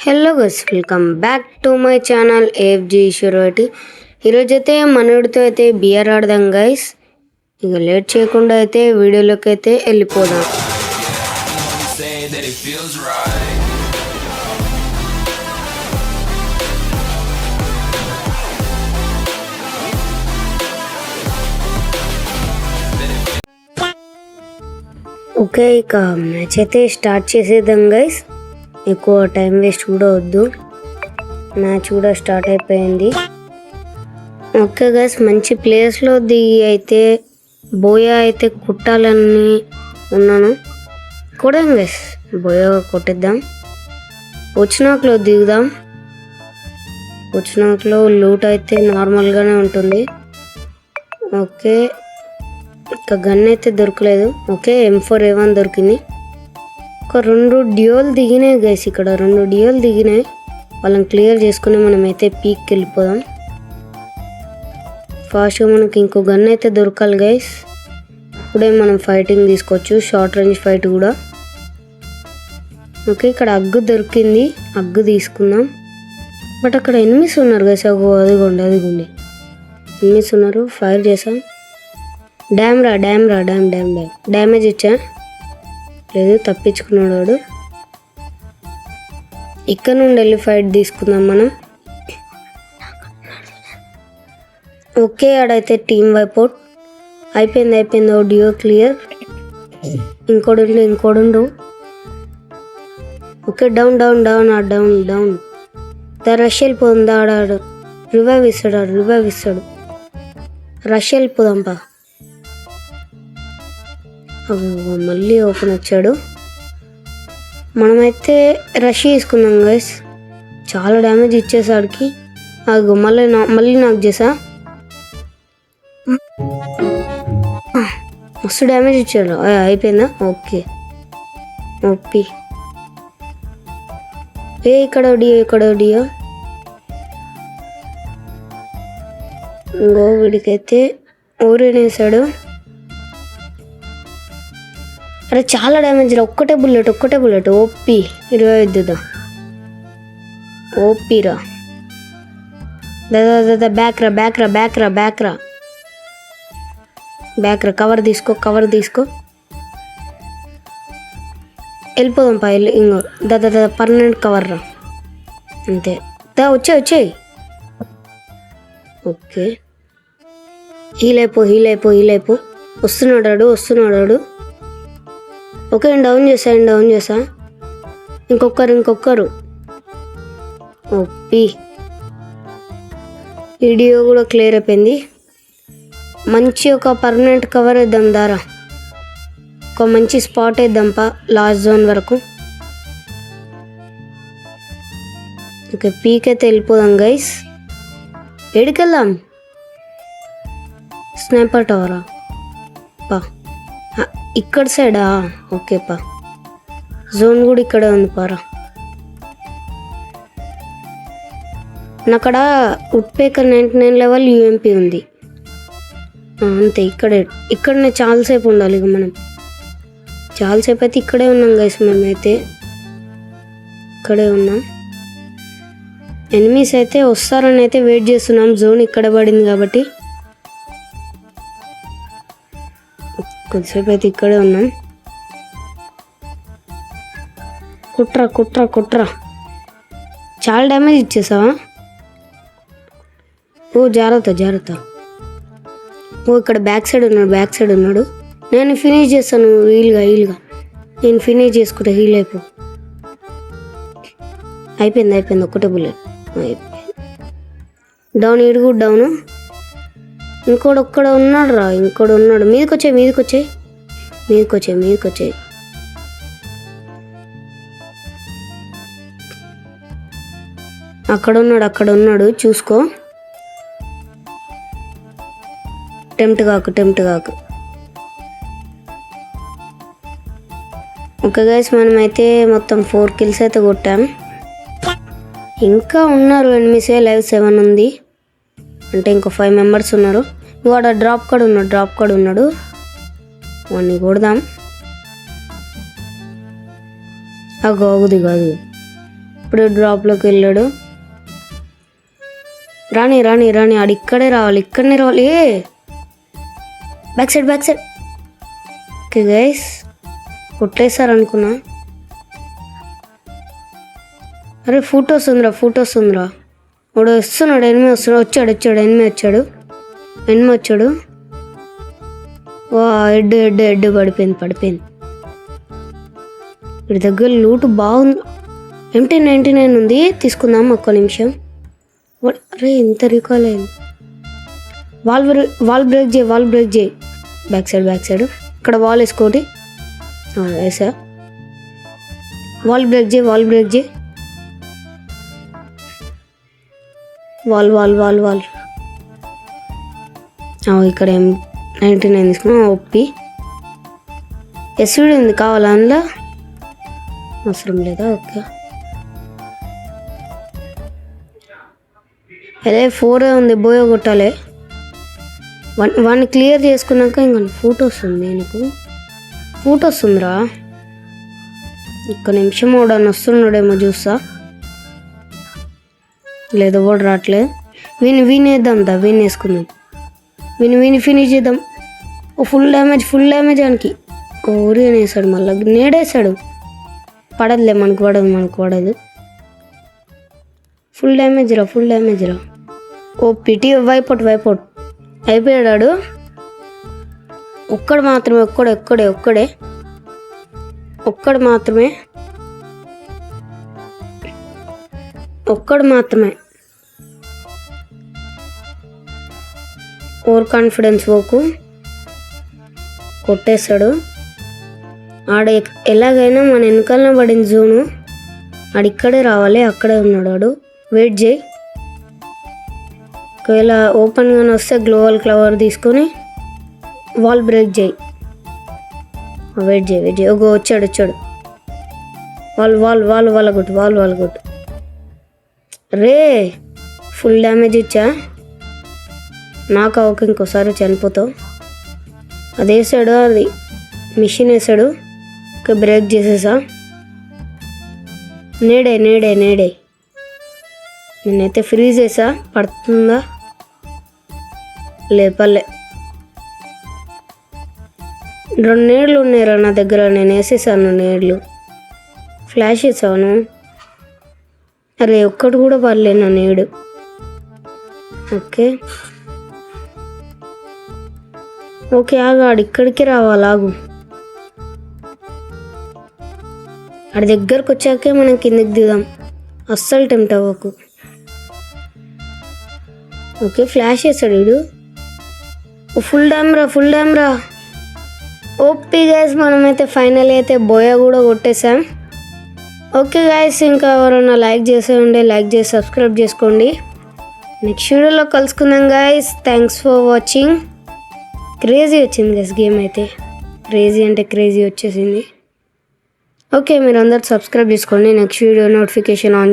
Hello guys, welcome back to my channel AFG షురువాటి. ఈరోజైతే మనోడితో అయితే బిఆర్ ఆడదాం గైస్. ఇక లేట్ చేయకుండా అయితే వీడియోలోకి అయితే వెళ్ళిపోదాం. ఓకే, ఇక మ్యాచ్ అయితే స్టార్ట్ చేసేద్దాం గైస్. ఎక్కువ టైం వేస్ట్ కూడా వద్దు, మ్యాచ్ కూడా స్టార్ట్ అయిపోయింది. ఓకే గైస్, మంచి ప్లేస్లో దిగి అయితే బోయా అయితే కుట్టాలని ఉన్నాను. కొడదాం గైస్, బోయా కొట్టిద్దాం. వచ్చినాకలో దిగుదాం. వచ్చినాకలో లూట్ అయితే నార్మల్గానే ఉంటుంది. ఓకే, ఇక గన్ అయితే దొరకలేదు. ఓకే, M4A1 దొరికింది. ఒక 2 డియోలు దిగినాయి గైస్, ఇక్కడ 2 డియోలు దిగినాయి. వాళ్ళని క్లియర్ చేసుకుని మనమైతే పీక్కి వెళ్ళిపోదాం. ఫాస్ట్గా మనకి ఇంకో గన్ అయితే దొరకాలి గైస్. ఇప్పుడే మనం ఫైటింగ్ తీసుకోవచ్చు, షార్ట్ రేంజ్ ఫైట్ కూడా. ఓకే, ఇక్కడ అగ్గు దొరికింది, అగ్గు తీసుకుందాం. బట్ అక్కడ ఎనిమిస్ ఉన్నారు గైస్. అదిగోండి ఎనిమిస్ ఉన్నారు. ఫైర్ చేసాం. డ్యామ్ డ్యామేజ్ ఇచ్చా. లేదు, తప్పించుకున్నాడు వాడు. ఇక్కడ నుండి వెళ్ళి ఫైట్ తీసుకుందాం మనం. ఓకే, ఆడైతే టీమ్ వైపౌట్ అయిపోయింది. ఓ డియో క్లియర్. ఇంకోడు. Okay, down. రష్ వెళ్ళిపోతుంది. ఆడాడు రివైవ్ ఇస్తాడు. రష్ వెళ్ళిపోదాంపా. మళ్ళీ ఓపెన్ వచ్చాడు. మనమైతే రష్ తీసుకుందాం గైస్. చాలా డ్యామేజ్ ఇచ్చేసాడికి. మళ్ళీ నాకు చేసా. మస్తు డ్యామేజ్ ఇచ్చాడు. అయిపోయిందా? Okay, OP. ఇక్కడ డియో. ఇంకో వీడికైతే ఊరేసాడు. అరే చాలా డ్యామేజ్ రా. ఒక్కటే బుల్లెట్. ఓపి 25 ఓపిరా. దాదా బ్యాక్ రా. కవర్ తీసుకో. వెళ్ళిపోదాం పా. ఇంకో దాదా పర్మనెంట్ కవర్ రా. అంతే. వచ్చాయి. ఓకే, హీలైపో. వస్తున్నాడు. ఓకే, డౌన్ చేసా. ఇంకొకరు. ఓపి. వీడియో కూడా క్లియర్ అయిపోయింది. మంచి ఒక పర్మనెంట్ కవర్ వేద్దాం దారా. ఒక మంచి స్పాట్ వేద్దాంపా లాస్ట్ జోన్ వరకు. ఓకే, పీక్ అయితే వెళ్ళిపోదాం గైస్. ఎడికెళ్దాం? స్నైపర్ టవరా పా. ఇక్కడ సైడా? ఓకే పా. జోన్ కూడా ఇక్కడే ఉంది పారా. అక్కడ ఉట్పేకర్ 99 లెవెల్ UMP ఉంది. అంతే, ఇక్కడనే చాలాసేపు ఉండాలి. ఇక మనం చాలాసేపు అయితే ఇక్కడే ఉన్నాం గైస్. మేమైతే ఇక్కడే ఉన్నాం. ఎనిమీస్ అయితే వస్తారని అయితే వెయిట్ చేస్తున్నాం. జోన్ ఇక్కడ పడింది కాబట్టి కొద్దిసేపు అయితే ఇక్కడే ఉన్నాం. కుట్రా. చాలా డ్యామేజ్ ఇచ్చేసావా? ఓ జాగ్రత్త. ఓ ఇక్కడ బ్యాక్ సైడ్ ఉన్నాడు. నేను ఫినిష్ చేస్తాను. వీలుగా నేను ఫినిష్ చేసుకుంటా. హీల్ అయిపోయింది. ఒక్కటే బుల్లెట్ అయిపోయింది. డౌన్. ఇడుగు డౌను. ఒక్కడ ఉన్నాడు రా. ఉన్నాడు. మీదకొచ్చాయి. అక్కడ ఉన్నాడు. చూసుకో. టెంప్ట్ కాకు. ఓకే గైస్, మనమైతే మొత్తం 4 kills అయితే కొట్టాం. ఇంకా ఉన్నారు ఎనిమిసే. లైవ్ 7 ఉంది అంటే ఇంకో 5 members ఉన్నారు. వాడు డ్రాప్ కార్డ్ ఉన్నాడు. వాడిని కొడదాం. అగోది కాదు ఇప్పుడు డ్రాప్లోకి వెళ్ళాడు. రాని రాని రాని ఆడు ఇక్కడే రావాలి, ఇక్కడనే రావాలి. బ్యాక్ సైడ్ ఓకే గైస్, కొట్టేశారు అనుకున్నా. అరే ఫోటోస్ ఉందిరా వాడు వస్తున్నాడు. ఎనిమిది వస్తున్నాడు. వచ్చాడు ఎనిమిది వచ్చాడు. వా హెడ్ పడిపోయింది. వీడి దగ్గర లూటు బాగుంది. MT99 ఉంది, తీసుకుందాం ఒక్క నిమిషం. అరే ఇంత రికాల్ అయింది. వాల్ బ్రేక్ చేయి. బ్యాక్ సైడ్ ఇక్కడ వాల్ వేసుకోటి వేసా. వాల్ బ్రేక్ చేయి. వాల్ ఇక్కడ 99 తీసుకున్నా. ఒప్పి ఎస్యూడి ఉంది, కావాలా? అందులో అవసరం లేదా? ఓకే, అదే 4 ఉంది, బోయో కొట్టాలి. వాడిని క్లియర్ చేసుకున్నాక ఇంకా ఫోటోస్ ఉంది. నీకు ఫోటోస్ ఉందిరా. ఒక్క నిమిషం వాడు వస్తున్నాడేమో చూస్తా. లేదు వాడు రావట్లేదు. వేద్దాం వేసుకుందాం. వీని ఫినిష్ చేద్దాం. ఫుల్ డ్యామేజ్ ఆయనకి. ఓరియన్ వేసాడు, మళ్ళీ నేడేసాడు. పడదులే, మనకు పడదు. ఫుల్ డ్యామేజ్ రా. ఓ పిటి వైపౌట్ అయిపోయాడు. ఒక్కడు మాత్రమే. ఓవర్ కాన్ఫిడెన్స్ పోకు. కొట్టేశాడు. ఆడ ఎలాగైనా మన వెనకాలనే పడింది జోను. ఆడిక్కడే రావాలి, అక్కడే ఉన్నాడు వాడు. వెయిట్ చేయి. ఒకవేళ ఓపెన్గానే వస్తే గ్లోవల్ క్లవర్ తీసుకొని వాల్ బ్రేక్ చేయి. వెయిట్ చేయి. వచ్చాడు. వాల్ కొట్టు. రే ఫుల్ డ్యామేజ్ ఇచ్చా. నాకు అవక ఇంకోసారి చనిపోతావు. అది వేసాడు, అది మిషన్ వేసాడు. ఓకే, బ్రేక్ చేసేసా. నేడే నేనైతే ఫ్రీజ్ చేసా. పడుతుందా? లేపలే. 2 నేడ్లు ఉన్నాయిరా నా దగ్గర, నేను వేసేసాను నేడ్లు. ఫ్లాష్ వేసాను. అరే ఒక్కటి కూడా పడలే నా నేడు. ఓకే ఆగాడు, ఇక్కడికి రావాలి. ఆడి దగ్గరకు వచ్చాకే మనం కిందకి దిగుదాం. అస్సలు టెంప్ట్ అవ్వకు. ఓకే, ఫ్లాష్ వేసాడు వీడు. ఫుల్ డ్యామ్ రా. ఓపీ గైస్, మనమైతే ఫైనల్ అయితే బోయా కూడా కొట్టేసాం. ఓకే గైస్, ఇంకా ఎవరైనా లైక్ చేసి సబ్స్క్రైబ్ చేసుకోండి. నెక్స్ట్ వీడియోలో కలుసుకుందాం guys. Thanks for watching. Crazy వచ్చింది గైస్, గేమ్ అయితే క్రేజీ వచ్చేసింది. ఓకే, మీరు అందరు సబ్స్క్రైబ్ చేసుకోండి. Next video notification on